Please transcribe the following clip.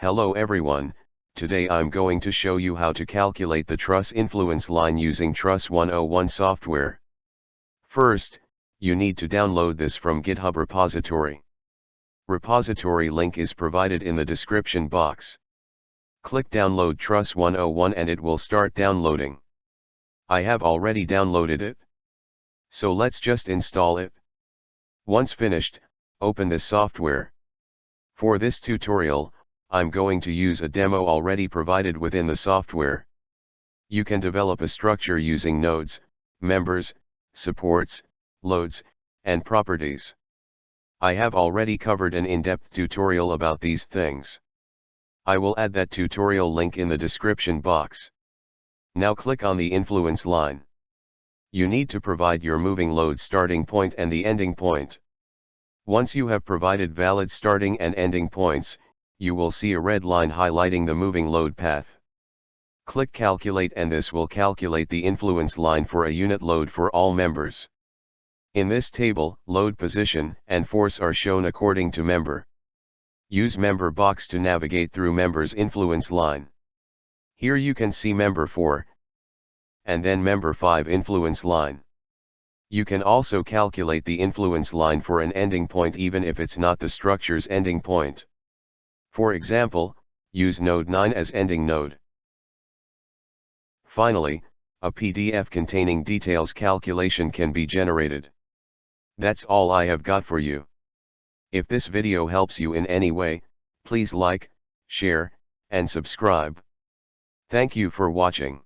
Hello everyone, today I'm going to show you how to calculate the Truss influence line using Truss 101 software. First, you need to download this from GitHub repository. Repository link is provided in the description box. Click download Truss 101 and it will start downloading. I have already downloaded it. So let's just install it. Once finished, open this software. For this tutorial, I'm going to use a demo already provided within the software. You can develop a structure using nodes, members, supports, loads, and properties. I have already covered an in-depth tutorial about these things. I will add that tutorial link in the description box. Now click on the influence line. You need to provide your moving load starting point and the ending point. Once you have provided valid starting and ending points, you will see a red line highlighting the moving load path. Click Calculate and this will calculate the influence line for a unit load for all members. In this table, load position and force are shown according to member. Use member box to navigate through member's influence line. Here you can see member 4 and then member 5 influence line. You can also calculate the influence line for an ending point even if it's not the structure's ending point. For example, use node 9 as ending node. Finally, a PDF containing details calculation can be generated. That's all I have got for you. If this video helps you in any way, please like, share, and subscribe. Thank you for watching.